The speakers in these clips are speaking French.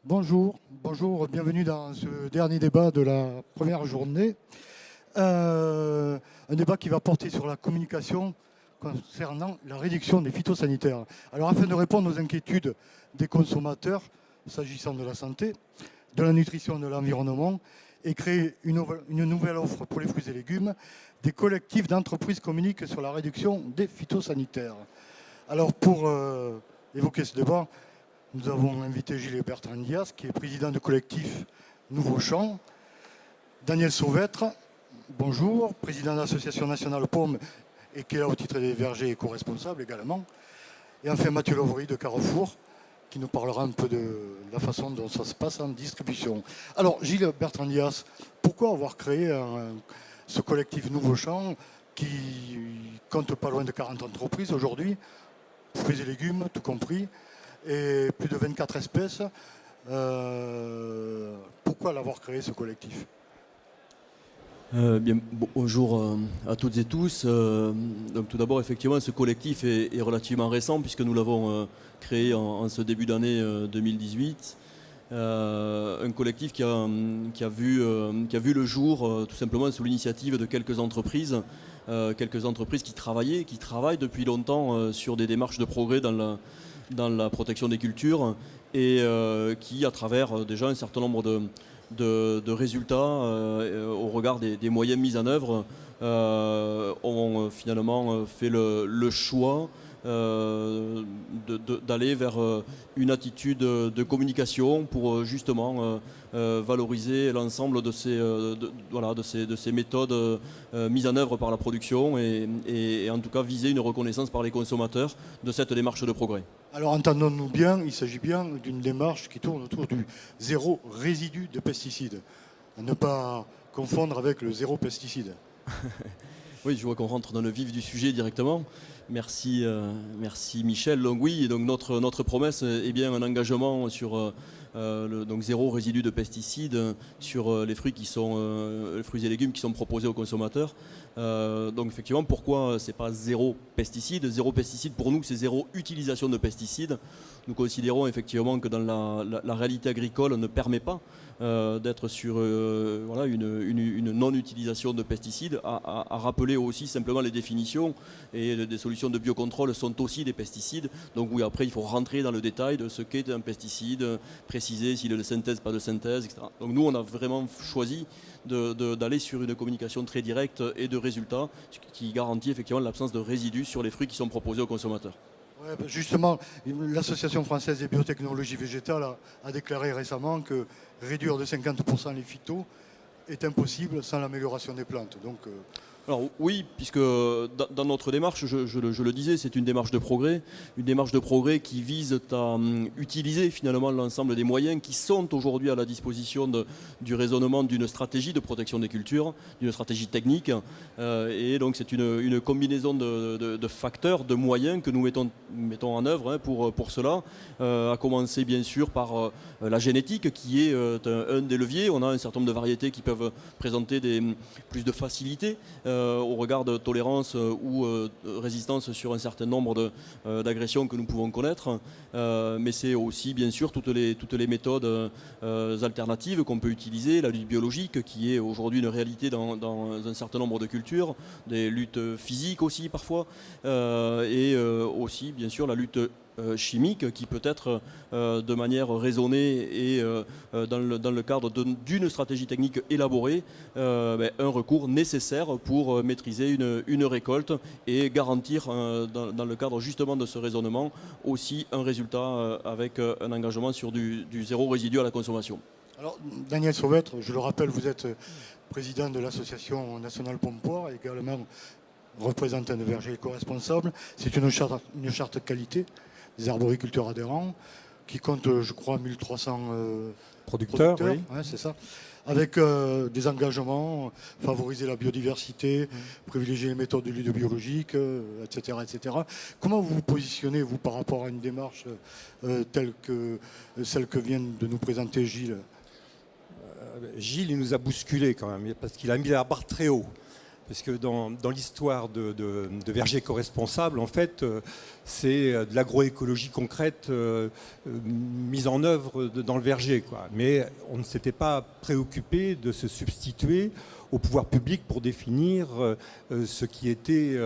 Bonjour, bienvenue dans ce dernier débat de la première journée. Un débat qui va porter sur la communication concernant la réduction des phytosanitaires. Alors afin de répondre aux inquiétudes des consommateurs s'agissant de la santé, de la nutrition et de l'environnement, et créer une nouvelle offre pour les fruits et légumes, des collectifs d'entreprises communiquent sur la réduction des phytosanitaires. Alors pour évoquer ce débat, nous avons invité Gilles Bertrand Dias, qui est président du collectif Nouveau Champ, Daniel Sauvêtre, bonjour, président de l'Association nationale Pommes et qui est là au titre des vergers éco-responsables également, et enfin Mathieu Lovry de Carrefour, qui nous parlera un peu de la façon dont ça se passe en distribution. Alors Gilles Bertrand Dias, pourquoi avoir créé ce collectif Nouveau Champ qui compte pas loin de 40 entreprises aujourd'hui, fruits et légumes tout compris, et plus de 24 espèces. Pourquoi l'avoir créé, ce collectif ? Bonjour à toutes et tous. Donc tout d'abord, effectivement, ce collectif est relativement récent puisque nous l'avons créé en ce début d'année 2018. Un collectif qui a vu le jour tout simplement sous l'initiative de quelques entreprises qui travaillent depuis longtemps sur des démarches de progrès dans la protection des cultures et qui, à travers déjà un certain nombre de résultats au regard des moyens mis en œuvre, ont finalement fait le choix d'aller vers une attitude de communication pour justement valoriser l'ensemble de ces méthodes mises en œuvre par la production et en tout cas viser une reconnaissance par les consommateurs de cette démarche de progrès. Alors entendons-nous bien, il s'agit bien d'une démarche qui tourne autour du zéro résidu de pesticides. À ne pas confondre avec le zéro pesticide. Oui, je vois qu'on rentre dans le vif du sujet directement. Merci Michel. Donc oui, donc notre promesse est bien un engagement sur donc zéro résidu de pesticides sur les fruits et légumes qui sont proposés aux consommateurs. Donc effectivement, pourquoi c'est pas zéro pesticide ? Zéro pesticide pour nous, c'est zéro utilisation de pesticides. Nous considérons effectivement que dans la réalité agricole, on ne permet pas d'être sur une non-utilisation de pesticides, à rappeler aussi simplement les définitions et des solutions de biocontrôle sont aussi des pesticides. Donc oui, après il faut rentrer dans le détail de ce qu'est un pesticide, préciser s'il est de synthèse, pas de synthèse, etc. Donc nous on a vraiment choisi d'aller sur une communication très directe et de résultats qui garantit effectivement l'absence de résidus sur les fruits qui sont proposés aux consommateurs. Ouais, justement, l'Association française des biotechnologies végétales a déclaré récemment que réduire de 50% les phytos est impossible sans l'amélioration des plantes. Donc, Alors oui, puisque dans notre démarche, je le disais, c'est une démarche de progrès qui vise à utiliser finalement l'ensemble des moyens qui sont aujourd'hui à la disposition du raisonnement d'une stratégie de protection des cultures, d'une stratégie technique. Et donc c'est une combinaison de facteurs, de moyens que nous mettons en œuvre pour cela, à commencer bien sûr par la génétique qui est un des leviers. On a un certain nombre de variétés qui peuvent présenter plus de facilité au regard de tolérance ou résistance sur un certain nombre d'agressions que nous pouvons connaître. Mais c'est aussi bien sûr toutes les méthodes alternatives qu'on peut utiliser, la lutte biologique qui est aujourd'hui une réalité dans un certain nombre de cultures, des luttes physiques aussi parfois, et aussi bien sûr la lutte chimique qui peut être de manière raisonnée et dans le cadre d'une stratégie technique élaborée un recours nécessaire pour maîtriser une récolte et garantir dans le cadre justement de ce raisonnement aussi un résultat avec un engagement sur du zéro résidu à la consommation. Alors Daniel Sauvêtre, je le rappelle, vous êtes président de l'Association nationale Pommes-Poires, également représentant de vergers éco-responsables. C'est une charte qualité des arboriculteurs adhérents, qui compte, je crois, 1300 producteurs. Oui. Ouais, c'est ça. Avec des engagements, favoriser la biodiversité, privilégier les méthodes de lutte biologique, etc., etc. Comment vous vous positionnez, vous, par rapport à une démarche telle que celle que vient de nous présenter Gilles ? Gilles, il nous a bousculés quand même, parce qu'il a mis la barre très haut. Parce que dans l'histoire de vergers co-responsables, en fait, c'est de l'agroécologie concrète mise en œuvre dans le verger, quoi. Mais on ne s'était pas préoccupé de se substituer au pouvoir public pour définir ce qui était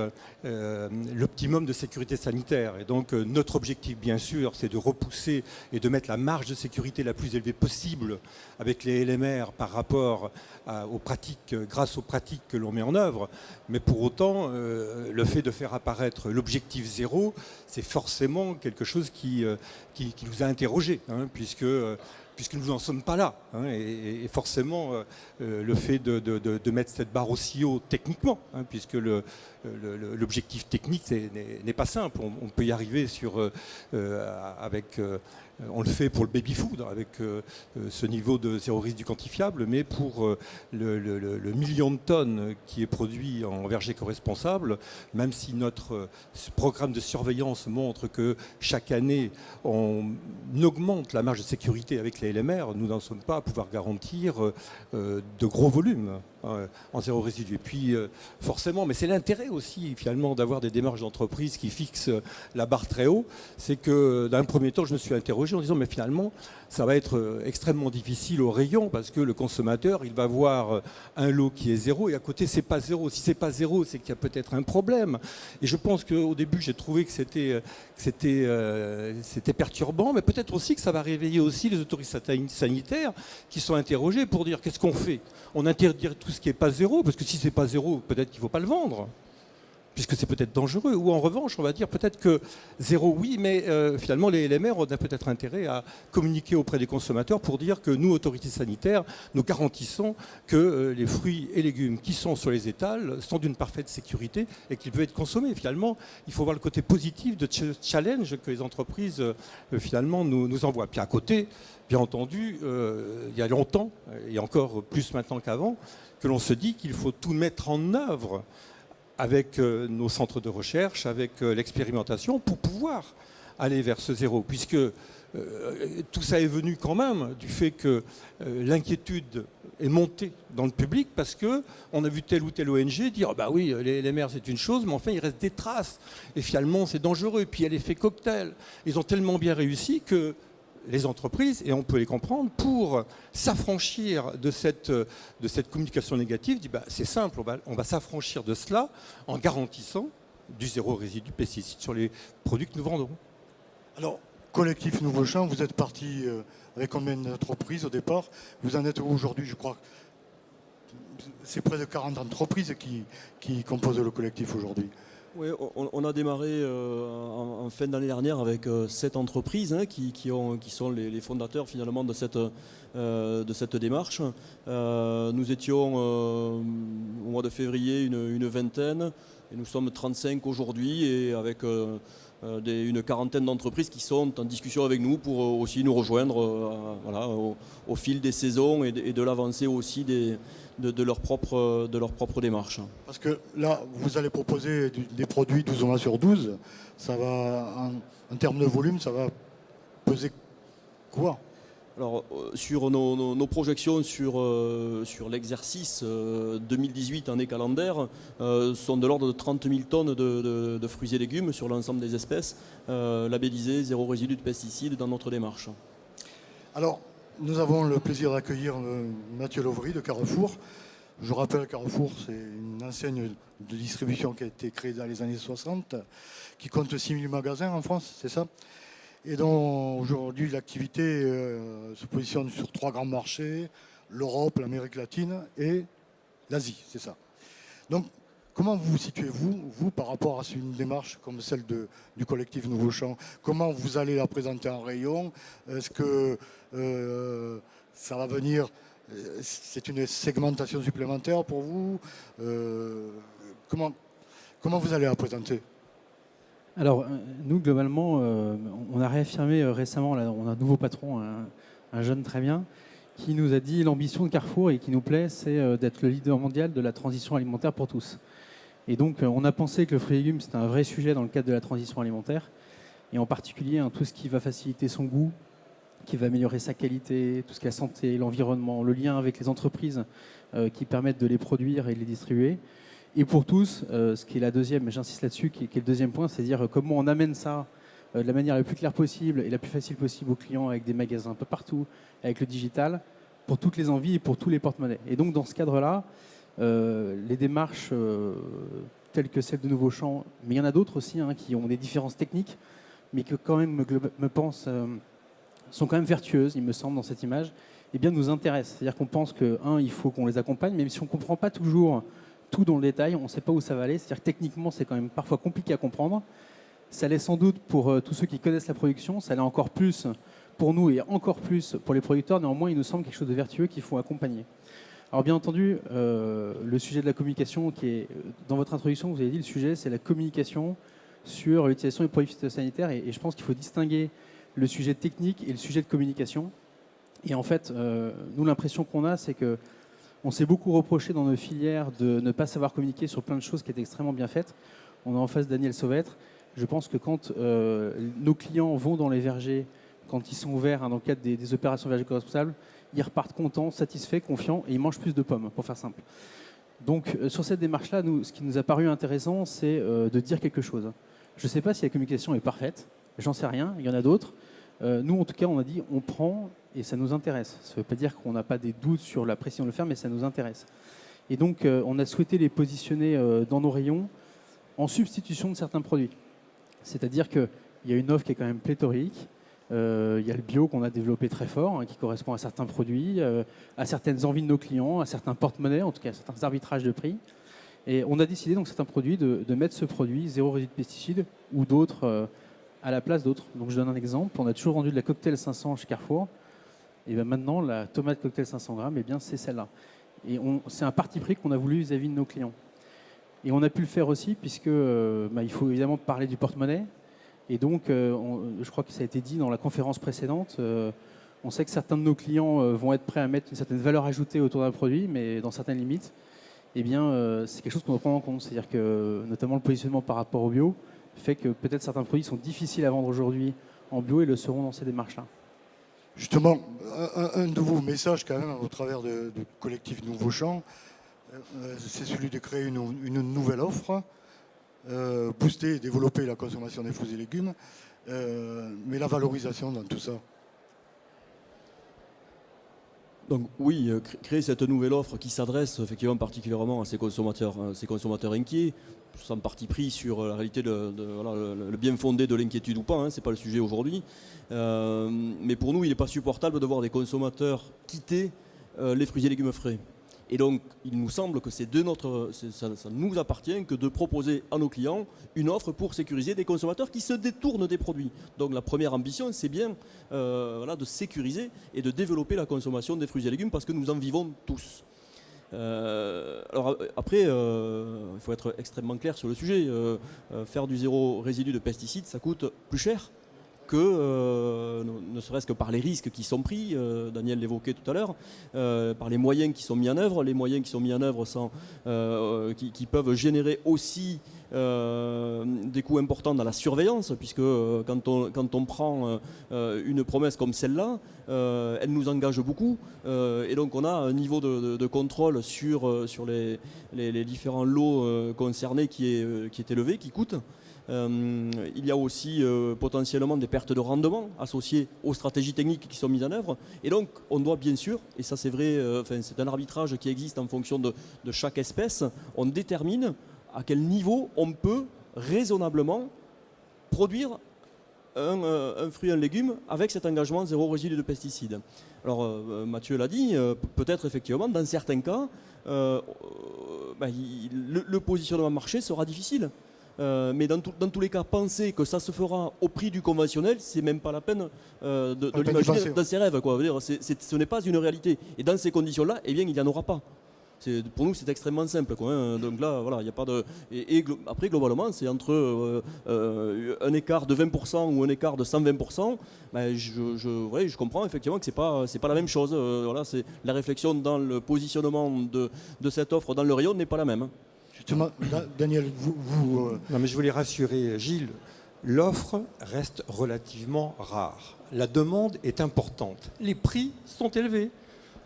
l'optimum de sécurité sanitaire. Et donc notre objectif, bien sûr, c'est de repousser et de mettre la marge de sécurité la plus élevée possible avec les LMR par rapport aux pratiques, grâce aux pratiques que l'on met en œuvre. Mais pour autant, le fait de faire apparaître l'objectif zéro, c'est forcément quelque chose qui nous a interrogés, hein, puisque nous n'en sommes pas là. Hein, et forcément, le fait de mettre cette barre aussi haut techniquement, hein, puisque l'objectif technique n'est pas simple. On peut y arriver on le fait pour le baby-food, avec ce niveau de zéro risque du quantifiable, mais pour le million de tonnes qui est produit en verger co-responsable, même si notre programme de surveillance montre que chaque année, on augmente la marge de sécurité avec les LMR, nous n'en sommes pas à pouvoir garantir de gros volumes en zéro résidu. Et puis, forcément, mais c'est l'intérêt aussi, finalement, d'avoir des démarches d'entreprise qui fixent la barre très haut, c'est que, d'un premier temps, je me suis interrogé en disant, mais finalement, ça va être extrêmement difficile au rayon, parce que le consommateur, il va voir un lot qui est zéro, et à côté, c'est pas zéro. Si c'est pas zéro, c'est qu'il y a peut-être un problème. Et je pense qu'au début, j'ai trouvé que c'était perturbant, mais peut-être aussi que ça va réveiller aussi les autorités sanitaires qui sont interrogées pour dire, qu'est-ce qu'on fait? On interdit tout ce qui n'est pas zéro, parce que si c'est pas zéro, peut-être qu'il ne faut pas le vendre, puisque c'est peut-être dangereux. Ou en revanche, on va dire peut-être que zéro, oui, mais finalement, les LMR, on a peut-être intérêt à communiquer auprès des consommateurs pour dire que nous, autorités sanitaires, nous garantissons que les fruits et légumes qui sont sur les étals sont d'une parfaite sécurité et qu'ils peuvent être consommés. Finalement, il faut voir le côté positif de challenge que les entreprises, finalement, nous envoient. Puis à côté, bien entendu, il y a longtemps, et encore plus maintenant qu'avant, que l'on se dit qu'il faut tout mettre en œuvre avec nos centres de recherche, avec l'expérimentation, pour pouvoir aller vers ce zéro. Puisque tout ça est venu quand même du fait que l'inquiétude est montée dans le public, parce qu'on a vu telle ou telle ONG dire ah bah oui, les LMR c'est une chose, mais enfin il reste des traces. Et finalement c'est dangereux. Et puis il y a l'effet cocktail. Ils ont tellement bien réussi que les entreprises, et on peut les comprendre, pour s'affranchir de cette communication négative, dit bah, c'est simple, on va s'affranchir de cela en garantissant du zéro résidu de pesticides sur les produits que nous vendrons. Alors, collectif Nouveau Champ, vous êtes parti avec combien d'entreprises au départ? Vous en êtes où aujourd'hui? Je crois que c'est près de 40 entreprises qui composent le collectif aujourd'hui. Oui, on a démarré en fin d'année dernière avec 7 entreprises qui sont les fondateurs finalement de cette démarche. Nous étions au mois de février une vingtaine et nous sommes 35 aujourd'hui, et avec une quarantaine d'entreprises qui sont en discussion avec nous pour aussi nous rejoindre au fil des saisons et de l'avancée aussi de leur propre démarche. Parce que là, vous allez proposer des produits 12 mois sur 12. Ça va, en termes de volume, ça va peser quoi? Alors, sur nos projections sur l'exercice 2018 année calendaire sont de l'ordre de 30 000 tonnes de fruits et légumes sur l'ensemble des espèces labellisées zéro résidu de pesticides dans notre démarche. Alors, nous avons le plaisir d'accueillir Mathieu Lovry de Carrefour. Je rappelle, Carrefour, c'est une enseigne de distribution qui a été créée dans les années 60, qui compte 6 000 magasins en France, c'est ça? Et dont aujourd'hui l'activité se positionne sur 3 grands marchés, l'Europe, l'Amérique latine et l'Asie, c'est ça. Donc, comment vous situez-vous, par rapport à une démarche comme celle du collectif Nouveau Champ? Comment vous allez la présenter en rayon? Est-ce que ça va venir, c'est une segmentation supplémentaire pour vous? Comment vous allez la présenter? Alors, nous, globalement, on a réaffirmé récemment, là, on a un nouveau patron, un jeune très bien, qui nous a dit l'ambition de Carrefour, et qui nous plaît, c'est d'être le leader mondial de la transition alimentaire pour tous. Et donc, on a pensé que le fruit et légumes, c'était un vrai sujet dans le cadre de la transition alimentaire, et en particulier tout ce qui va faciliter son goût, qui va améliorer sa qualité, tout ce qui est la santé, l'environnement, le lien avec les entreprises qui permettent de les produire et de les distribuer. et pour tous, ce qui est la deuxième, j'insiste là-dessus, qui est le deuxième point, c'est-à-dire comment on amène ça de la manière la plus claire possible et la plus facile possible aux clients, avec des magasins un peu partout, avec le digital, pour toutes les envies et pour tous les porte-monnaies. Et donc dans ce cadre-là, les démarches telles que celle de Nouveau Champ, mais il y en a d'autres aussi qui ont des différences techniques, mais que quand même, me pense, sont quand même vertueuses, il me semble, dans cette image, eh bien, nous intéressent. C'est-à-dire qu'on pense que, il faut qu'on les accompagne, même si on ne comprend pas toujours tout dans le détail, on ne sait pas où ça va aller. C'est-à-dire que techniquement, c'est quand même parfois compliqué à comprendre. Ça l'est sans doute pour tous ceux qui connaissent la production, ça l'est encore plus pour nous et encore plus pour les producteurs. Néanmoins, il nous semble quelque chose de vertueux qu'il faut accompagner. Alors bien entendu, le sujet de la communication qui est dans votre introduction, vous avez dit le sujet, c'est la communication sur l'utilisation des produits phytosanitaires et je pense qu'il faut distinguer le sujet technique et le sujet de communication. Et en fait, nous, l'impression qu'on a, c'est qu'on s'est beaucoup reproché dans nos filières de ne pas savoir communiquer sur plein de choses qui étaient extrêmement bien faites. On a en face Daniel Sauvêtre. Je pense que quand nos clients vont dans les vergers, quand ils sont ouverts dans le cadre des opérations vergers co-responsables, ils repartent contents, satisfaits, confiants et ils mangent plus de pommes, pour faire simple. Donc sur cette démarche-là, ce qui nous a paru intéressant, c'est de dire quelque chose. Je ne sais pas si la communication est parfaite, j'en sais rien, il y en a d'autres. Nous, en tout cas, on a dit on prend et ça nous intéresse. Ça ne veut pas dire qu'on n'a pas des doutes sur la précision de le faire, mais ça nous intéresse. Et donc, on a souhaité les positionner dans nos rayons en substitution de certains produits. C'est-à-dire qu'il y a une offre qui est quand même pléthorique. Il y a le bio qu'on a développé très fort, qui correspond à certains produits, à certaines envies de nos clients, à certains porte-monnaies, en tout cas à certains arbitrages de prix. Et on a décidé, donc certains produits, de mettre ce produit, zéro résidu de pesticides, ou d'autres à la place d'autres. Donc je donne un exemple. On a toujours vendu de la cocktail 500 chez Carrefour. Et bien maintenant, la tomate cocktail 500 grammes, eh bien, c'est celle-là. Et c'est un parti pris qu'on a voulu vis-à-vis de nos clients. Et on a pu le faire aussi puisque il faut évidemment parler du porte-monnaie. Et donc, je crois que ça a été dit dans la conférence précédente, on sait que certains de nos clients vont être prêts à mettre une certaine valeur ajoutée autour d'un produit, mais dans certaines limites. Eh bien, c'est quelque chose qu'on doit prendre en compte. C'est-à-dire que, notamment le positionnement par rapport au bio, fait que peut-être certains produits sont difficiles à vendre aujourd'hui en bio et le seront dans ces démarches-là. Justement, un de vos messages quand même au travers du collectif Nouveau Champ, c'est celui de créer une nouvelle offre, booster et développer la consommation des fruits et légumes, mais la valorisation dans tout ça. Donc oui, créer cette nouvelle offre qui s'adresse effectivement particulièrement à ces consommateurs inquiets, sans parti pris sur la réalité le bien fondé de l'inquiétude ou pas, ce n'est pas le sujet aujourd'hui. Mais pour nous, il n'est pas supportable de voir des consommateurs quitter les fruits et légumes frais. Et donc, il nous semble que ça nous appartient que de proposer à nos clients une offre pour sécuriser des consommateurs qui se détournent des produits. Donc la première ambition, c'est bien de sécuriser et de développer la consommation des fruits et légumes parce que nous en vivons tous. Alors après, il faut être extrêmement clair sur le sujet. Faire du zéro résidu de pesticides, ça coûte plus cher que, ne serait-ce que par les risques qui sont pris, Daniel l'évoquait tout à l'heure, par les moyens qui sont mis en œuvre, qui peuvent générer aussi des coûts importants dans la surveillance, puisque quand on prend une promesse comme celle-là, elle nous engage beaucoup, et donc on a un niveau de contrôle sur les différents lots concernés qui est élevé, qui coûte. Il y a aussi potentiellement des pertes de rendement associées aux stratégies techniques qui sont mises en œuvre. Et donc, on doit bien sûr, et ça c'est vrai, c'est un arbitrage qui existe en fonction de chaque espèce, on détermine à quel niveau on peut raisonnablement produire un fruit et un légume avec cet engagement zéro résidu de pesticides. Alors, Mathieu l'a dit, peut-être effectivement, dans certains cas, le positionnement marché sera difficile. Mais dans tous les cas, penser que ça se fera au prix du conventionnel, c'est même pas la peine de l'imaginer dans ses rêves. Ce n'est pas une réalité. Et dans ces conditions-là, eh bien, il n'y en aura pas. Pour nous, c'est extrêmement simple. Donc là, voilà, il n'y a pas de. Après, globalement, c'est entre un écart de 20% ou un écart de 120%. Je comprends effectivement que c'est pas la même chose. C'est la réflexion dans le positionnement de cette offre dans le rayon n'est pas la même. Justement, Daniel, Non, mais je voulais rassurer Gilles, l'offre reste relativement rare. La demande est importante. Les prix sont élevés.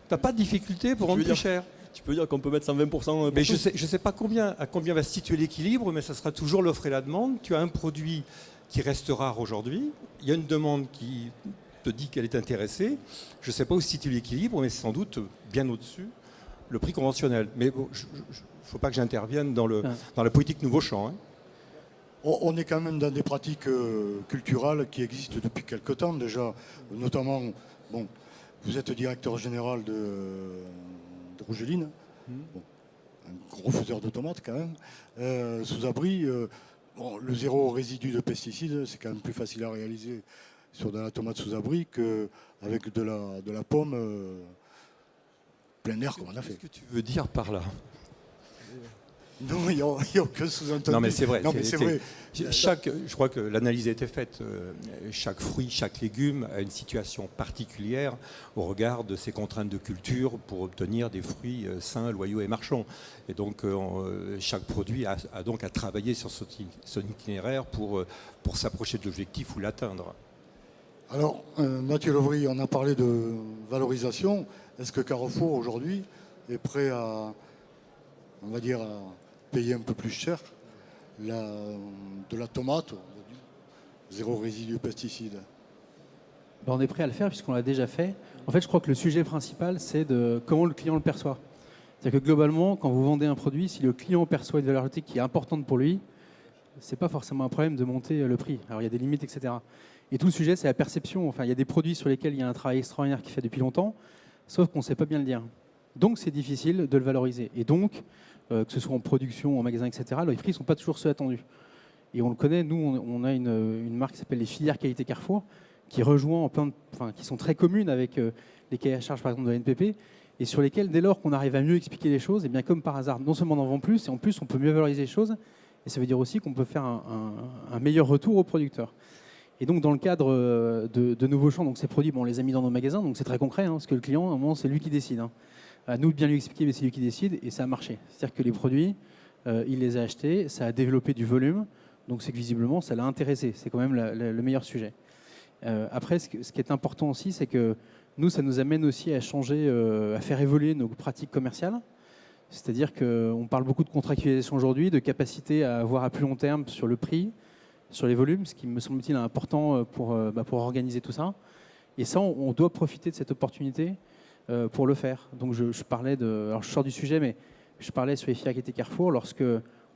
Tu n'as pas de difficulté pour vendre plus cher. Tu peux dire qu'on peut mettre 120% pour Mais tout. je sais pas à combien va se situer l'équilibre, mais ça sera toujours l'offre et la demande. Tu as un produit qui reste rare aujourd'hui. Il y a une demande qui te dit qu'elle est intéressée. Je ne sais pas où se situe l'équilibre, mais c'est sans doute bien au-dessus le prix conventionnel. Mais bon, il ne faut pas que j'intervienne dans la politique nouveau champ. Hein. On est quand même dans des pratiques culturelles qui existent depuis quelque temps déjà, notamment, bon, vous êtes directeur général de Rougeline, bon, un gros faiseur de tomates quand même, sous abri. Bon, le zéro résidu de pesticides, c'est quand même plus facile à réaliser sur de la tomate sous abri qu'avec de la pomme plein air comme on a fait. Qu'est-ce que tu veux dire par là? Non, il n'y a aucun sous-entendu. Non, mais c'est vrai. Non, mais c'est vrai. Je crois que l'analyse a été faite. Chaque fruit, chaque légume a une situation particulière au regard de ses contraintes de culture pour obtenir des fruits sains, loyaux et marchands. Et donc, chaque produit a donc à travailler sur son itinéraire pour s'approcher de l'objectif ou l'atteindre. Alors, Mathieu Lovry, on a parlé de valorisation. Est-ce que Carrefour, aujourd'hui, est prêt à, on va dire, à payer un peu plus cher de la tomate, zéro résidu pesticide? On est prêt à le faire puisqu'on l'a déjà fait. En fait, je crois que le sujet principal, c'est de comment le client le perçoit. C'est-à-dire que globalement, quand vous vendez un produit, si le client perçoit une valeur ajoutée qui est importante pour lui, c'est pas forcément un problème de monter le prix. Alors il y a des limites, etc. Et tout le sujet, c'est la perception. Enfin, il y a des produits sur lesquels il y a un travail extraordinaire qui fait depuis longtemps, sauf qu'on ne sait pas bien le dire. Donc c'est difficile de le valoriser. Et donc, que ce soit en production, en magasin, etc., les prix ne sont pas toujours ceux attendus. Et on le connaît, nous, on a une marque qui s'appelle les filières qualité Carrefour, qui rejoint qui sont très communes avec les cahiers à charge, par exemple, de la NPP, et sur lesquels, dès lors qu'on arrive à mieux expliquer les choses, et bien comme par hasard, non seulement on en vend plus, et en plus on peut mieux valoriser les choses, et ça veut dire aussi qu'on peut faire un meilleur retour aux producteurs. Et donc dans le cadre de Nouveau Champ, donc ces produits, on les a mis dans nos magasins, donc c'est très concret, hein, parce que le client, à un moment, c'est lui qui décide. Hein. À nous de bien lui expliquer, mais c'est lui qui décide, et ça a marché. C'est-à-dire que les produits, il les a achetés, ça a développé du volume, donc c'est que visiblement, ça l'a intéressé. C'est quand même le meilleur sujet. Après, ce qui est important aussi, c'est que nous, ça nous amène aussi à changer, à faire évoluer nos pratiques commerciales. C'est-à-dire qu'on parle beaucoup de contractualisation aujourd'hui, de capacité à avoir à plus long terme sur le prix, sur les volumes, ce qui me semble-t-il important pour organiser tout ça. Et ça, on doit profiter de cette opportunité pour le faire. Donc je parlais de... Alors je sors du sujet, mais je parlais sur les filières qui étaient Carrefour, lorsque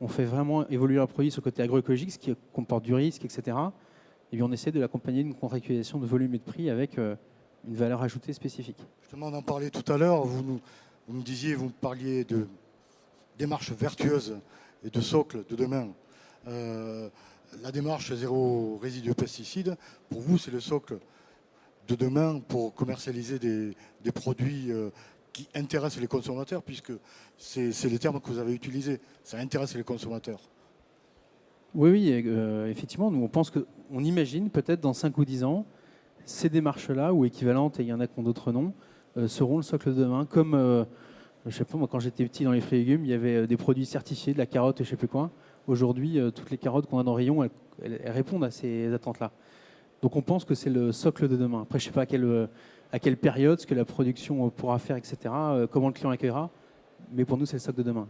on fait vraiment évoluer un produit sur le côté agroécologique, ce qui comporte du risque, etc. Et bien on essaie de l'accompagner d'une contractualisation de volume et de prix avec une valeur ajoutée spécifique. Justement, on en parlait tout à l'heure, vous me disiez, vous me parliez de démarche vertueuse et de socle de demain. La démarche zéro résidu pesticide, pour vous, c'est le socle de demain pour commercialiser des produits qui intéressent les consommateurs, puisque c'est les termes que vous avez utilisés. Ça intéresse les consommateurs. Oui, effectivement, nous on pense qu'on imagine peut-être dans 5 ou 10 ans, ces démarches-là, ou équivalentes, et il y en a qui ont d'autres noms, seront le socle de demain. Comme, je sais pas, moi quand j'étais petit dans les fruits et légumes, il y avait des produits certifiés, de la carotte et je sais plus quoi. Aujourd'hui, toutes les carottes qu'on a dans le rayon, elles répondent à ces attentes-là. Donc on pense que c'est le socle de demain. Après, je ne sais pas à quelle période, ce que la production pourra faire, etc., comment le client accueillera, mais pour nous, c'est le socle de demain.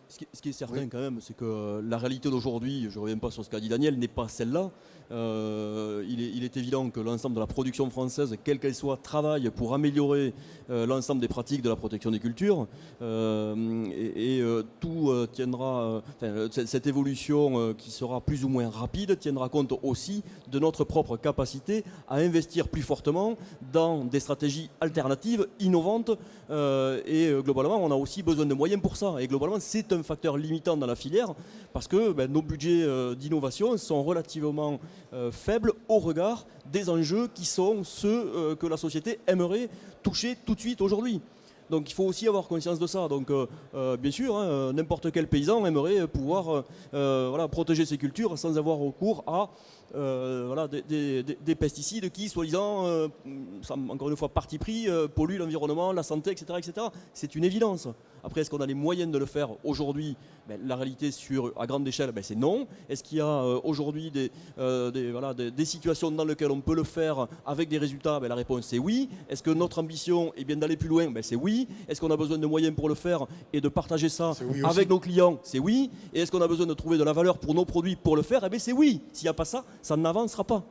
Ce qui est certain quand même, c'est que la réalité d'aujourd'hui, je ne reviens pas sur ce qu'a dit Daniel, n'est pas celle-là. Il est évident que l'ensemble de la production française, quelle qu'elle soit, travaille pour améliorer l'ensemble des pratiques de la protection des cultures. Tout tiendra, cette évolution qui sera plus ou moins rapide tiendra compte aussi de notre propre capacité à investir plus fortement dans des stratégies alternatives, innovantes. Globalement, on a aussi besoin de moyens pour ça. Et globalement, c'est un facteur limitant dans la filière parce que nos budgets d'innovation sont relativement faibles au regard des enjeux qui sont ceux que la société aimerait toucher tout de suite aujourd'hui. Donc il faut aussi avoir conscience de ça. Donc bien sûr, n'importe quel paysan aimerait pouvoir protéger ses cultures sans avoir recours à voilà, des pesticides qui, soi-disant, encore une fois, parti pris, polluent l'environnement, la santé, etc., etc. C'est une évidence. Après, est-ce qu'on a les moyens de le faire aujourd'hui? La réalité à grande échelle, c'est non. Est-ce qu'il y a aujourd'hui des situations dans lesquelles on peut le faire avec des résultats? La réponse c'est oui. Est-ce que notre ambition est bien d'aller plus loin? C'est oui. Est-ce qu'on a besoin de moyens pour le faire et de partager ça oui avec nos clients? C'est oui. Et est-ce qu'on a besoin de trouver de la valeur pour nos produits pour le faire? C'est oui. S'il n'y a pas ça, ça n'avancera pas.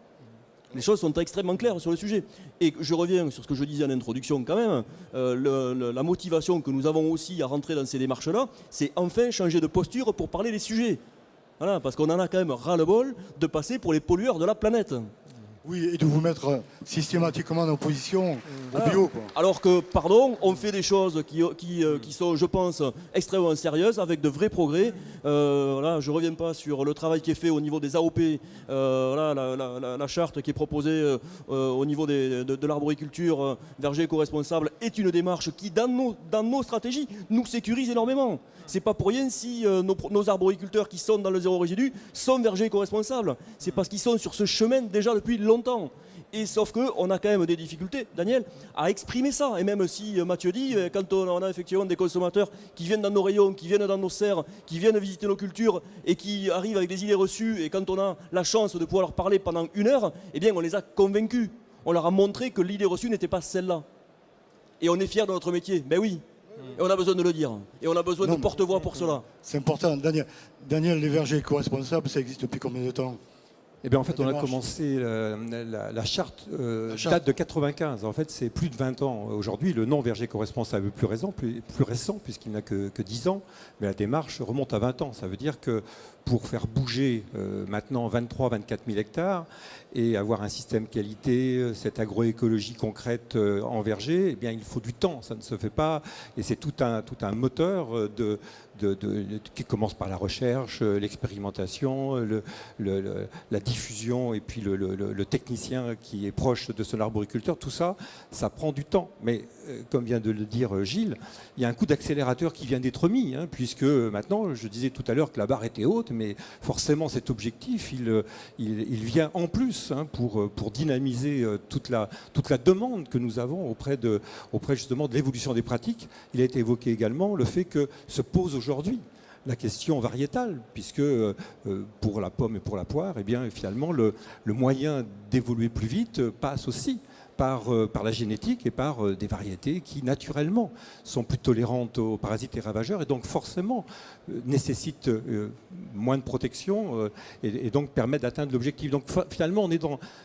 Les choses sont extrêmement claires sur le sujet. Et je reviens sur ce que je disais en introduction quand même. La motivation que nous avons aussi à rentrer dans ces démarches-là, c'est enfin changer de posture pour parler des sujets. Voilà, parce qu'on en a quand même ras-le-bol de passer pour les pollueurs de la planète. Oui, et de vous mettre systématiquement en opposition au bio, quoi. Alors que, pardon, on fait des choses qui sont, je pense, extrêmement sérieuses, avec de vrais progrès. Voilà, je ne reviens pas sur le travail qui est fait au niveau des AOP, la charte qui est proposée au niveau de l'arboriculture, verger éco-responsable, est une démarche qui, dans nos stratégies, nous sécurise énormément. C'est pas pour rien si nos arboriculteurs qui sont dans le zéro résidu sont vergers éco-responsables. C'est parce qu'ils sont sur ce chemin déjà depuis longtemps. Et sauf qu'on a quand même des difficultés, Daniel, à exprimer ça. Et même si Mathieu dit, quand on a effectivement des consommateurs qui viennent dans nos rayons, qui viennent dans nos serres, qui viennent visiter nos cultures et qui arrivent avec des idées reçues, et quand on a la chance de pouvoir leur parler pendant 1 heure, eh bien on les a convaincus. On leur a montré que l'idée reçue n'était pas celle-là. Et on est fiers de notre métier. Oui. Et on a besoin de le dire. Et on a besoin de porte-voix pour cela. C'est important. Daniel, les vergers éco-responsables, ça existe depuis combien de temps? Eh bien, en fait, on a commencé la charte date de 95. En fait, c'est plus de 20 ans. Aujourd'hui, le nom verger éco-responsable est plus récent puisqu'il n'a que 10 ans. Mais la démarche remonte à 20 ans. Ça veut dire que pour faire bouger maintenant 23-24 000 hectares et avoir un système qualité, cette agroécologie concrète en verger, eh bien, il faut du temps. Ça ne se fait pas. Et c'est tout un moteur qui commence par la recherche, l'expérimentation, la diffusion et puis le technicien qui est proche de son arboriculteur. Tout ça, ça prend du temps. Mais comme vient de le dire Gilles, il y a un coup d'accélérateur qui vient d'être mis, puisque maintenant, je disais tout à l'heure que la barre était haute, mais forcément cet objectif, il vient en plus pour dynamiser toute la demande que nous avons auprès justement de l'évolution des pratiques. Il a été évoqué également le fait que se pose aujourd'hui la question variétale, puisque pour la pomme et pour la poire, eh bien, finalement, le moyen d'évoluer plus vite passe aussi par la génétique et par des variétés qui, naturellement, sont plus tolérantes aux parasites et ravageurs et donc forcément nécessitent moins de protection et donc permettent d'atteindre l'objectif. Donc finalement,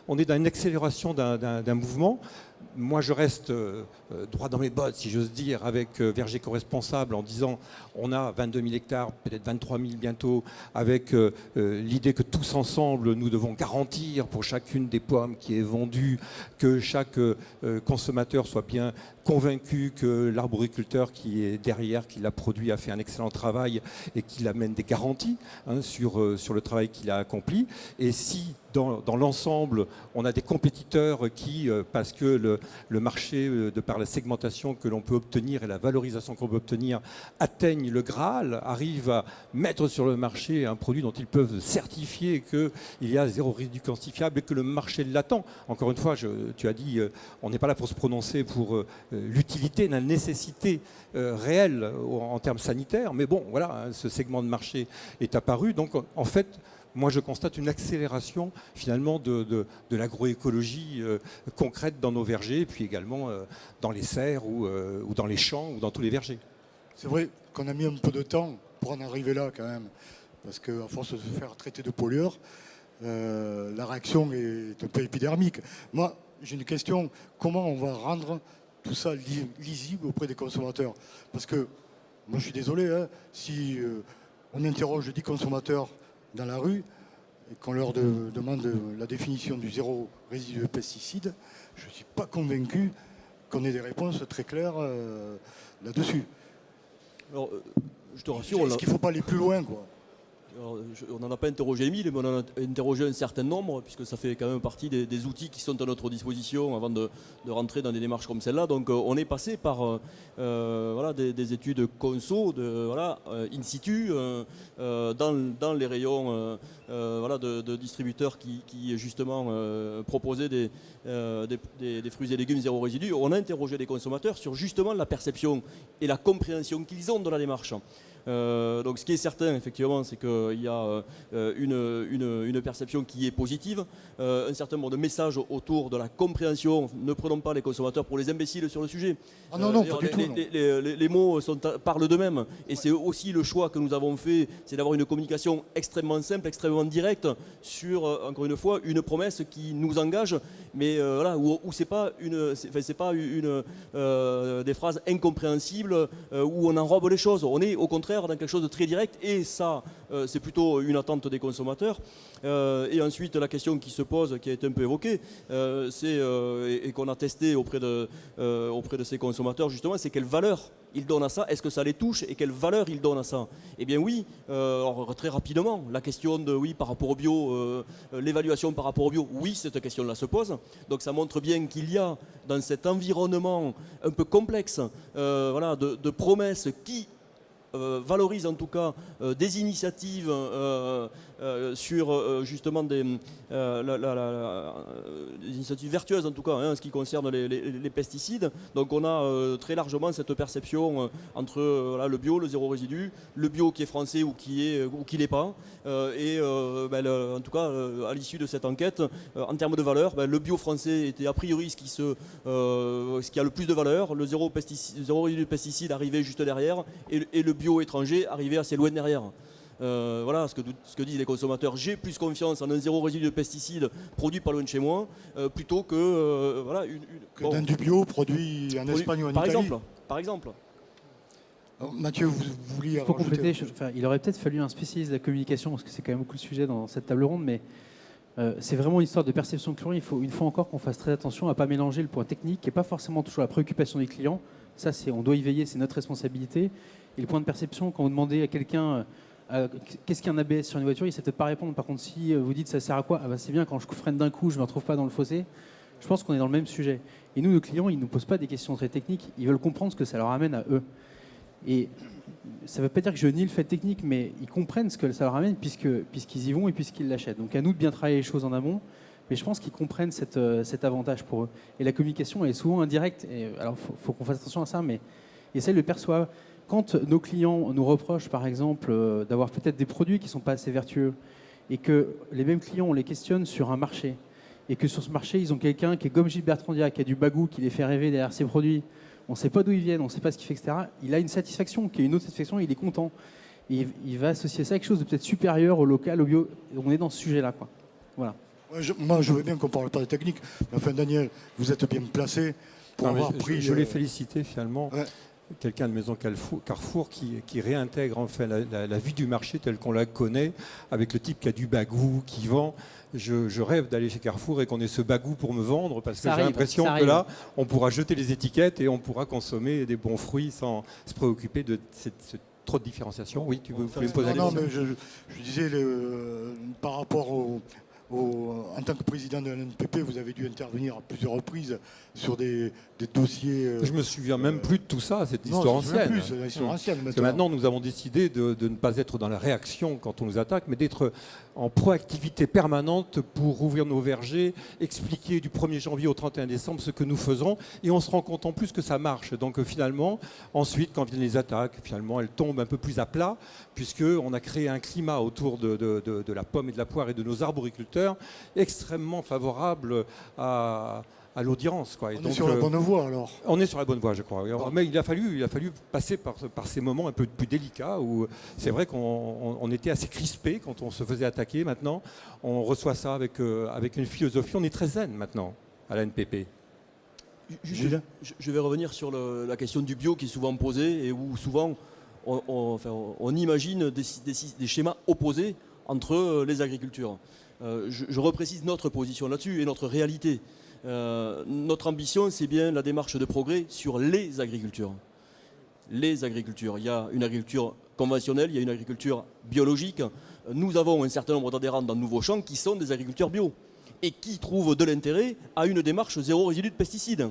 on est dans une accélération d'un mouvement. Moi, je reste droit dans mes bottes, si j'ose dire, avec verger éco-responsable en disant on a 22 000 hectares, peut-être 23 000 bientôt, avec l'idée que tous ensemble, nous devons garantir pour chacune des pommes qui est vendue que chaque consommateur soit bien convaincu que l'arboriculteur qui est derrière, qui l'a produit, a fait un excellent travail et qu'il amène des garanties sur le travail qu'il a accompli. Et si dans l'ensemble, on a des compétiteurs qui, parce que le marché, de par la segmentation que l'on peut obtenir et la valorisation qu'on peut obtenir, atteignent le Graal, arrivent à mettre sur le marché un produit dont ils peuvent certifier qu'il y a zéro résidu quantifiable et que le marché l'attend. Encore une fois, tu as dit, on n'est pas là pour se prononcer pour l'utilité, la nécessité réelle en termes sanitaires, mais bon, voilà, ce segment de marché est apparu. Donc, en fait, moi, je constate une accélération finalement de l'agroécologie concrète dans nos vergers, et puis également dans les serres ou dans les champs ou dans tous les vergers. C'est vrai qu'on a mis un peu de temps pour en arriver là quand même, parce qu'à force de se faire traiter de pollueurs, la réaction est un peu épidermique. Moi, j'ai une question, comment on va rendre tout ça lisible auprès des consommateurs? Parce que, moi je suis désolé, si on interroge 10 consommateurs dans la rue et qu'on leur demande la définition du zéro résidu de pesticides, je ne suis pas convaincu qu'on ait des réponses très claires là-dessus. Alors, je te rassure... Est-ce qu'il ne faut pas aller plus loin, quoi? Alors, on n'en a pas interrogé 1000, mais on en a interrogé un certain nombre, puisque ça fait quand même partie des outils qui sont à notre disposition avant de rentrer dans des démarches comme celle-là. Donc on est passé par voilà, des études conso, in situ, dans les rayons voilà, de distributeurs qui justement proposaient des fruits et légumes zéro résidu. On a interrogé les consommateurs sur justement la perception et la compréhension qu'ils ont de la démarche. Donc ce qui est certain effectivement, c'est qu'il y a une perception qui est positive, un certain nombre de messages autour de la compréhension. Ne prenons pas les consommateurs pour les imbéciles sur le sujet. Ah non, non, pas du tout. Les mots parlent d'eux-mêmes, et c'est aussi le choix que nous avons fait, c'est d'avoir une communication extrêmement simple, extrêmement directe sur, encore une fois, une promesse qui nous engage, mais voilà, où c'est pas des phrases incompréhensibles où on enrobe les choses. On est au contraire dans quelque chose de très direct, et ça c'est plutôt une attente des consommateurs. Et ensuite la question qui se pose, qui a été un peu évoquée, et qu'on a testé auprès de ces consommateurs justement, c'est quelle valeur ils donnent à ça, est-ce que ça les touche et quelle valeur ils donnent à ça. Eh bien oui, alors, très rapidement, la question de oui par rapport au bio, l'évaluation par rapport au bio, oui, cette question-là se pose. Donc ça montre bien qu'il y a dans cet environnement un peu complexe voilà, de promesses qui valorise en tout cas des initiatives sur justement des initiatives vertueuses en tout cas en ce qui concerne les pesticides. Donc on a très largement cette perception entre le bio, le zéro résidu, le bio qui est français ou qui l'est pas. En tout cas à l'issue de cette enquête, en termes de valeur, le bio français était a priori ce qui a le plus de valeur. Le zéro résidu de pesticides arrivait juste derrière, et le bio étranger arrivait assez loin derrière. Voilà ce que disent les consommateurs. J'ai plus confiance en un zéro résidu de pesticides produit pas loin de chez moi plutôt que dans du bio produit en Espagne ou en Italie. Par exemple. Alors, Mathieu, vous vouliez pour compléter, il aurait peut-être fallu un spécialiste de la communication, parce que c'est quand même beaucoup de sujets dans cette table ronde, mais c'est vraiment une histoire de perception client. Il faut une fois encore qu'on fasse très attention à ne pas mélanger le point technique, qui n'est pas forcément toujours la préoccupation des clients. Ça, on doit y veiller, c'est notre responsabilité. Et le point de perception, quand vous demandez à quelqu'un qu'est-ce qu'un ABS sur une voiture, il ne sait peut-être pas répondre. Par contre, si vous dites ça sert à quoi, c'est bien, quand je freine d'un coup, je ne me retrouve pas dans le fossé. Je pense qu'on est dans le même sujet. Et nous, nos clients, ils ne nous posent pas des questions très techniques, ils veulent comprendre ce que ça leur amène à eux. Et ça ne veut pas dire que je nie le fait technique, mais ils comprennent ce que ça leur amène puisqu'ils y vont et puisqu'ils l'achètent. Donc à nous de bien travailler les choses en amont, mais je pense qu'ils comprennent cet avantage pour eux. Et la communication est souvent indirecte. Alors il faut qu'on fasse attention à ça, mais ils le perçoivent. Quand nos clients nous reprochent, par exemple, d'avoir peut-être des produits qui ne sont pas assez vertueux, et que les mêmes clients, on les questionne sur un marché, et que sur ce marché, ils ont quelqu'un qui est comme Gilles Bertrandia, qui a du bagou, qui les fait rêver derrière ses produits, on ne sait pas d'où ils viennent, on ne sait pas ce qu'il fait, etc. Il a une satisfaction, qui est une autre satisfaction, il est content. Et il va associer ça à quelque chose de peut-être supérieur au local, au bio. On est dans ce sujet-là, quoi. Voilà. Moi, je veux bien qu'on ne parle pas de technique, mais enfin, Daniel, vous êtes bien placé pour avoir pris... Je l'ai félicité, finalement. Ouais. Quelqu'un de Maison Carrefour qui réintègre enfin la vie du marché telle qu'on la connaît, avec le type qui a du bagou, qui vend. Je rêve d'aller chez Carrefour et qu'on ait ce bagou pour me vendre, parce que j'ai l'impression que là, on pourra jeter les étiquettes et on pourra consommer des bons fruits sans se préoccuper de trop de différenciation. Oui, tu voulais me poser la question. Non, mais je disais, par rapport en tant que président de l'NPP, vous avez dû intervenir à plusieurs reprises sur des dossiers... Je me souviens même plus de tout ça, cette histoire ancienne. C'est l'histoire ancienne. Parce que maintenant, nous avons décidé de ne pas être dans la réaction quand on nous attaque, mais d'être en proactivité permanente pour ouvrir nos vergers, expliquer du 1er janvier au 31 décembre ce que nous faisons, et on se rend compte en plus que ça marche. Donc finalement, ensuite, quand viennent les attaques, finalement, elles tombent un peu plus à plat, puisqu'on a créé un climat autour de la pomme et de la poire et de nos arboriculteurs extrêmement favorable à l'audience. On est sur la bonne voie, alors. On est sur la bonne voie, je crois. Mais il a fallu passer par ces moments un peu plus délicats où c'est vrai qu'on était assez crispé quand on se faisait attaquer. Maintenant, on reçoit ça avec une philosophie. On est très zen maintenant à la NPP. Je vais revenir sur la question du bio qui est souvent posée et où souvent on imagine des schémas opposés entre les agricultures. Je reprécise notre position là-dessus et notre réalité. Notre ambition, c'est bien la démarche de progrès sur les agricultures. Les agricultures. Il y a une agriculture conventionnelle, il y a une agriculture biologique. Nous avons un certain nombre d'adhérents dans Nouveau Champ qui sont des agriculteurs bio et qui trouvent de l'intérêt à une démarche zéro résidu de pesticides.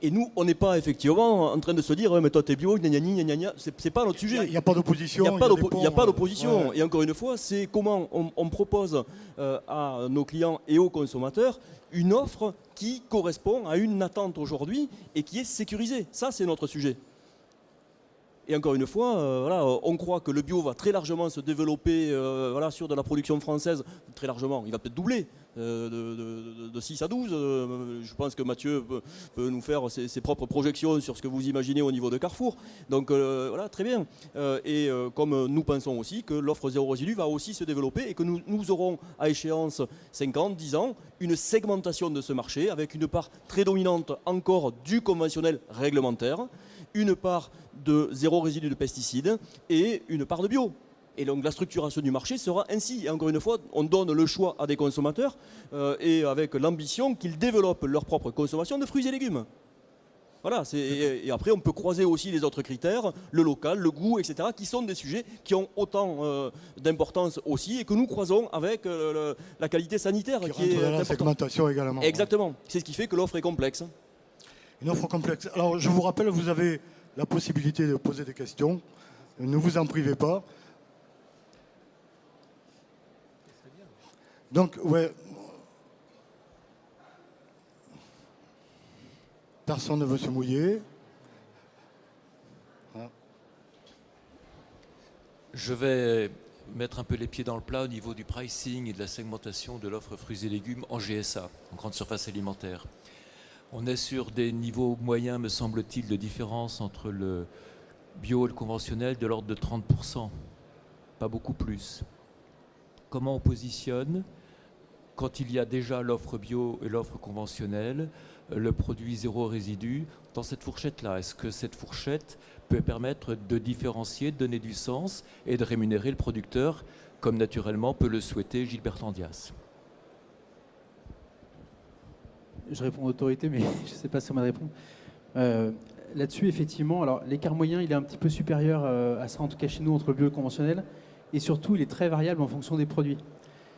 Et nous, on n'est pas effectivement en train de se dire mais toi t'es bio, gna gna gna gna gna. C'est pas notre sujet. Il n'y a pas d'opposition. Il n'y a pas d'opposition. Ouais. Et encore une fois, c'est comment on propose à nos clients et aux consommateurs une offre qui correspond à une attente aujourd'hui et qui est sécurisée. Ça, c'est notre sujet. Et encore une fois, on croit que le bio va très largement se développer sur de la production française. Très largement, il va peut-être doubler de 6 à 12. Je pense que Mathieu peut nous faire ses propres projections sur ce que vous imaginez au niveau de Carrefour. Donc très bien. Comme nous pensons aussi que l'offre zéro résidu va aussi se développer et que nous aurons à échéance 5 ans, 10 ans, une segmentation de ce marché avec une part très dominante encore du conventionnel réglementaire, une part de zéro résidu de pesticides et une part de bio. Et donc la structuration du marché sera ainsi. Et encore une fois, on donne le choix à des consommateurs et avec l'ambition qu'ils développent leur propre consommation de fruits et légumes. Voilà, et après on peut croiser aussi les autres critères, le local, le goût, etc., qui sont des sujets qui ont autant d'importance aussi et que nous croisons avec la qualité sanitaire qui est dans la importante. segmentation également. Exactement, c'est ce qui fait que l'offre est complexe. Une offre complexe. Alors je vous rappelle, vous avez la possibilité de poser des questions. Ne vous en privez pas. Donc, ouais. Personne ne veut se mouiller. Voilà. Je vais mettre un peu les pieds dans le plat au niveau du pricing et de la segmentation de l'offre fruits et légumes en GSA, en grande surface alimentaire. On est sur des niveaux moyens, me semble-t-il, de différence entre le bio et le conventionnel de l'ordre de 30%, pas beaucoup plus. Comment on positionne, quand il y a déjà l'offre bio et l'offre conventionnelle, le produit zéro résidu dans cette fourchette-là? Est-ce que cette fourchette peut permettre de différencier, de donner du sens et de rémunérer le producteur, comme naturellement peut le souhaiter Gilbert Andias? Je réponds d'autorité, mais je ne sais pas si on va répondre. Là-dessus, effectivement, alors l'écart moyen, il est un petit peu supérieur à ça, en tout cas chez nous, entre le bio et le conventionnel. Et surtout, il est très variable en fonction des produits.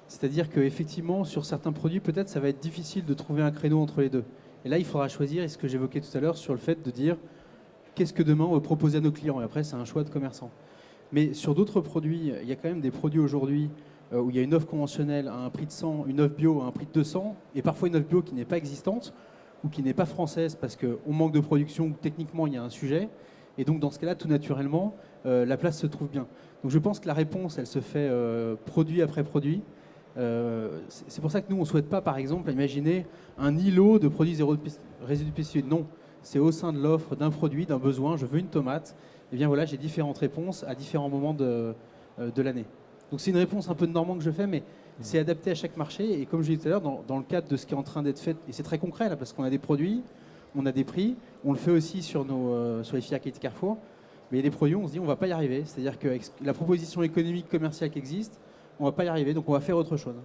C'est-à-dire qu'effectivement, sur certains produits, peut-être, ça va être difficile de trouver un créneau entre les deux. Et là, il faudra choisir, et ce que j'évoquais tout à l'heure, sur le fait de dire qu'est-ce que demain on va proposer à nos clients. Et après, c'est un choix de commerçant. Mais sur d'autres produits, il y a quand même des produits aujourd'hui où il y a une offre conventionnelle à un prix de 100, une offre bio à un prix de 200, et parfois une offre bio qui n'est pas existante ou qui n'est pas française parce qu'on manque de production ou techniquement il y a un sujet. Et donc dans ce cas-là, tout naturellement, la place se trouve bien. Donc je pense que la réponse, elle se fait produit après produit. C'est pour ça que nous, on ne souhaite pas, par exemple, imaginer un îlot de produits zéro résidu de pesticides. Non, c'est au sein de l'offre d'un produit, d'un besoin. Je veux une tomate. Et bien voilà, j'ai différentes réponses à différents moments de l'année. Donc c'est une réponse un peu de normand que je fais, mais c'est adapté à chaque marché. Et comme je disais tout à l'heure, dans le cadre de ce qui est en train d'être fait, et c'est très concret là, parce qu'on a des produits, on a des prix, on le fait aussi sur les filières qualité Carrefour, mais il y a des produits où on se dit on ne va pas y arriver. C'est-à-dire qu'avec la proposition économique, commerciale qui existe, on ne va pas y arriver, donc on va faire autre chose.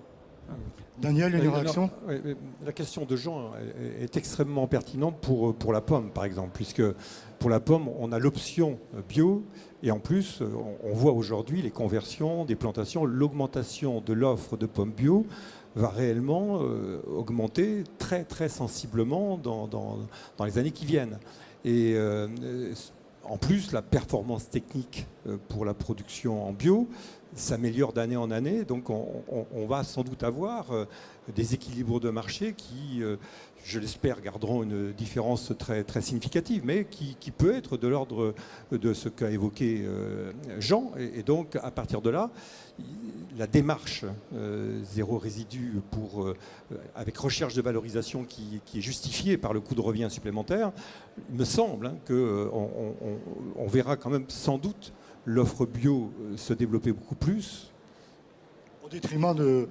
Daniel, une réaction? La question de Jean est extrêmement pertinente pour la pomme, par exemple, puisque pour la pomme, on a l'option bio, et en plus, on voit aujourd'hui les conversions des plantations, l'augmentation de l'offre de pommes bio va réellement augmenter très très sensiblement dans les années qui viennent. Et en plus, la performance technique pour la production en bio s'améliore d'année en année, donc on va sans doute avoir des équilibres de marché qui, je l'espère, garderont une différence très, très significative, mais qui peut être de l'ordre de ce qu'a évoqué Jean. Et donc, à partir de là, la démarche zéro résidu avec recherche de valorisation qui est justifiée par le coût de revient supplémentaire, il me semble qu'on verra quand même sans doute l'offre bio se développer beaucoup plus. Au détriment de...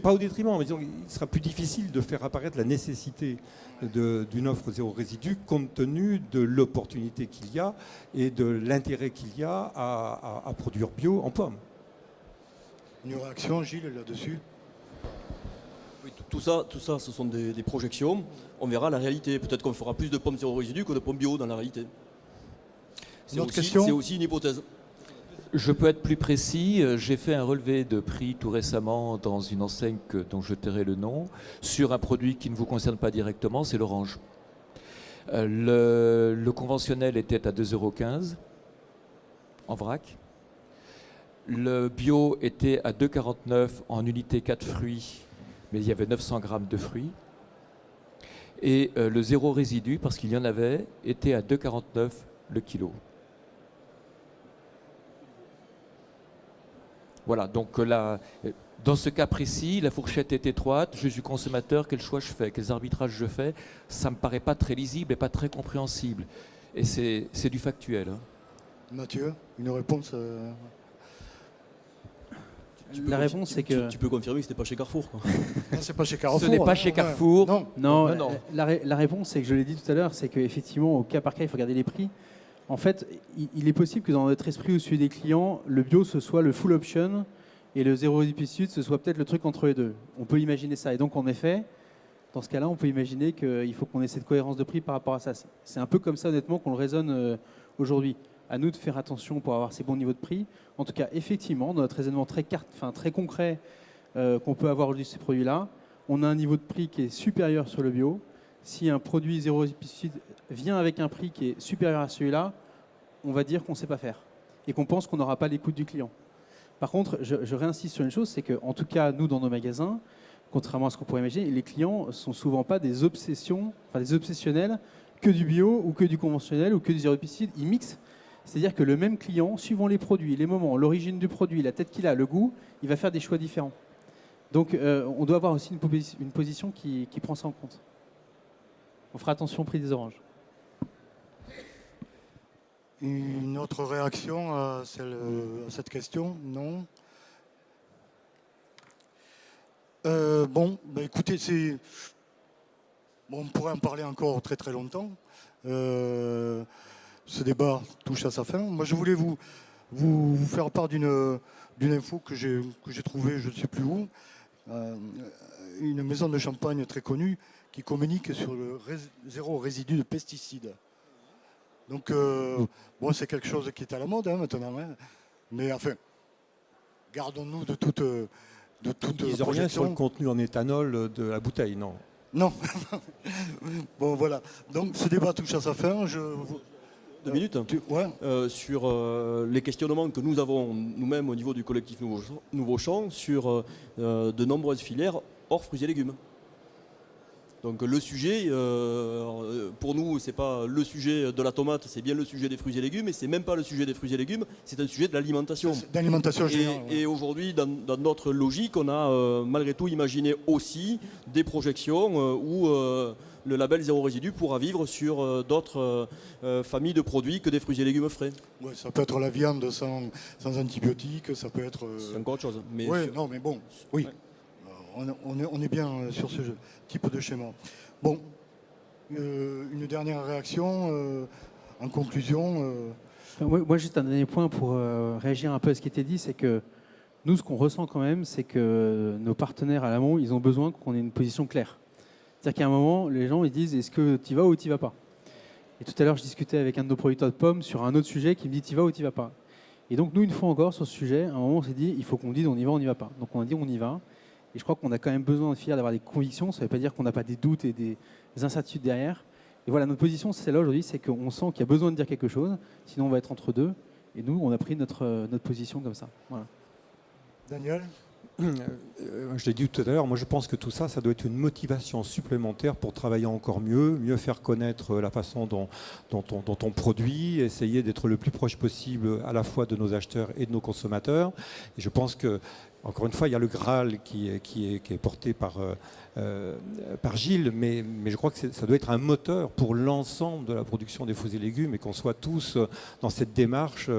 Pas au détriment, mais disons, il sera plus difficile de faire apparaître la nécessité d'une offre zéro résidu compte tenu de l'opportunité qu'il y a et de l'intérêt qu'il y a à produire bio en pommes. Une réaction, Gilles, là-dessus? Oui, tout ça, ce sont des projections. On verra la réalité. Peut-être qu'on fera plus de pommes zéro résidu que de pommes bio dans la réalité. C'est aussi une hypothèse. Je peux être plus précis. J'ai fait un relevé de prix tout récemment dans une enseigne dont je tairai le nom, sur un produit qui ne vous concerne pas directement, c'est l'orange. Le conventionnel était à 2,15 € en vrac. Le bio était à 2,49 € en unité 4 fruits, mais il y avait 900 grammes de fruits. Et le zéro résidu, parce qu'il y en avait, était à 2,49 € le kilo. Voilà, donc là, dans ce cas précis, la fourchette est étroite, je suis consommateur, quel choix je fais, quels arbitrages je fais, ça ne me paraît pas très lisible et pas très compréhensible. Et c'est du factuel. Hein. Mathieu, une réponse La réponse, c'est que... Tu peux confirmer que c'était pas chez Carrefour, quoi. Non, c'est pas chez Carrefour. Ce n'est pas chez Carrefour. Non. Non, Non. la réponse, c'est que je l'ai dit tout à l'heure, c'est qu'effectivement, au cas par cas, il faut regarder les prix. En fait, il est possible que dans notre esprit ou celui des clients, le bio, ce soit le full option et le zéro pesticide, ce soit peut-être le truc entre les deux. On peut imaginer ça. Et donc, en effet, dans ce cas-là, on peut imaginer qu'il faut qu'on ait cette cohérence de prix par rapport à ça. C'est un peu comme ça, honnêtement, qu'on le raisonne aujourd'hui. À nous de faire attention pour avoir ces bons niveaux de prix. En tout cas, effectivement, dans notre raisonnement très concret qu'on peut avoir aujourd'hui ces produits-là, on a un niveau de prix qui est supérieur sur le bio. Si un produit zéro pesticide vient avec un prix qui est supérieur à celui-là, on va dire qu'on ne sait pas faire et qu'on pense qu'on n'aura pas l'écoute du client. Par contre, je réinsiste sur une chose, c'est qu'en tout cas, nous, dans nos magasins, contrairement à ce qu'on pourrait imaginer, les clients ne sont souvent pas des obsessionnels que du bio ou que du conventionnel ou que du zéro pesticide. Ils mixent. C'est-à-dire que le même client, suivant les produits, les moments, l'origine du produit, la tête qu'il a, le goût, il va faire des choix différents. Donc on doit avoir aussi une position qui prend ça en compte. On fera attention au prix des oranges. Une autre réaction à cette question? Non. Écoutez, on pourrait en parler encore très très longtemps. Ce débat touche à sa fin. Moi, je voulais vous faire part d'une info que j'ai trouvée, je ne sais plus où, une maison de champagne très connue qui communique sur le zéro résidu de pesticides. Donc, c'est quelque chose qui est à la mode maintenant. Hein. Mais enfin, gardons-nous de toute Ils n'ont rien sur le contenu en éthanol de la bouteille, non? Non. Bon, voilà. Donc, ce débat touche à sa fin. 2 minutes. Ouais. Sur les questionnements que nous avons nous-mêmes au niveau du collectif Nouveau Champ sur de nombreuses filières hors fruits et légumes. Donc le sujet, pour nous, c'est pas le sujet de la tomate, c'est bien le sujet des fruits et légumes, et c'est même pas le sujet des fruits et légumes, c'est un sujet de l'alimentation. D'alimentation générale. Et aujourd'hui, dans notre logique, on a malgré tout imaginé aussi des projections où le label zéro résidu pourra vivre sur d'autres familles de produits que des fruits et légumes frais. Ouais, ça peut être la viande sans antibiotiques, ça peut être... C'est encore autre chose. Mais oui, non, mais bon, oui. Ouais. On est bien sur ce type de schéma. Bon, une dernière réaction en conclusion. Moi, juste un dernier point pour réagir un peu à ce qui était dit, c'est que nous, ce qu'on ressent quand même, c'est que nos partenaires à l'amont, ils ont besoin qu'on ait une position claire. C'est-à-dire qu'à un moment, les gens ils disent, est-ce que tu y vas ou tu y vas pas? Et tout à l'heure, je discutais avec un de nos producteurs de pommes sur un autre sujet qui me dit, tu y vas ou tu y vas pas? Et donc, nous, une fois encore, sur ce sujet, à un moment, on s'est dit, il faut qu'on dise, on y va, on n'y va pas. Donc, on a dit, on y va. Et je crois qu'on a quand même besoin de d'avoir des convictions. Ça ne veut pas dire qu'on n'a pas des doutes et des incertitudes derrière. Et voilà, notre position, c'est celle-là aujourd'hui, c'est qu'on sent qu'il y a besoin de dire quelque chose. Sinon, on va être entre deux. Et nous, on a pris notre position comme ça. Voilà. Daniel? Je l'ai dit tout à l'heure, moi je pense que tout ça, ça doit être une motivation supplémentaire pour travailler encore mieux faire connaître la façon dont on produit, essayer d'être le plus proche possible à la fois de nos acheteurs et de nos consommateurs. Et je pense que, encore une fois, il y a le Graal qui est porté par Gilles, mais je crois que ça doit être un moteur pour l'ensemble de la production des fruits et légumes et qu'on soit tous dans cette démarche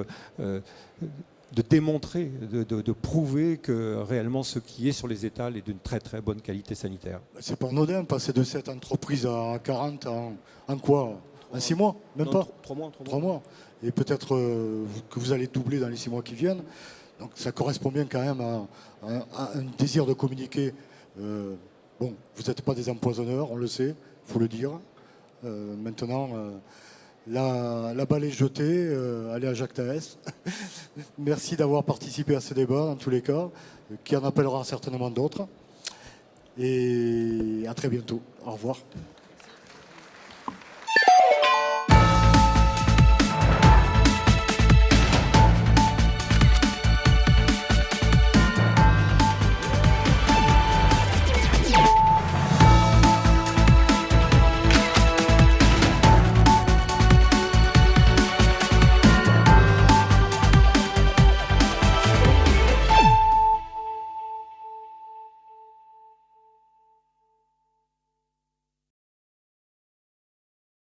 de démontrer, de prouver que réellement ce qui est sur les étals est d'une très très bonne qualité sanitaire. C'est pas anodin, passer de cette entreprise à 40 en quoi? En 6 mois? Même pas 3 mois. Et peut-être que vous allez doubler dans les 6 mois qui viennent. Donc ça correspond bien quand même à un désir de communiquer. Vous n'êtes pas des empoisonneurs, on le sait, il faut le dire. Maintenant, La balle est jetée, allez à Jacques Taès. Merci d'avoir participé à ce débat, en tous les cas, qui en appellera certainement d'autres. Et à très bientôt. Au revoir.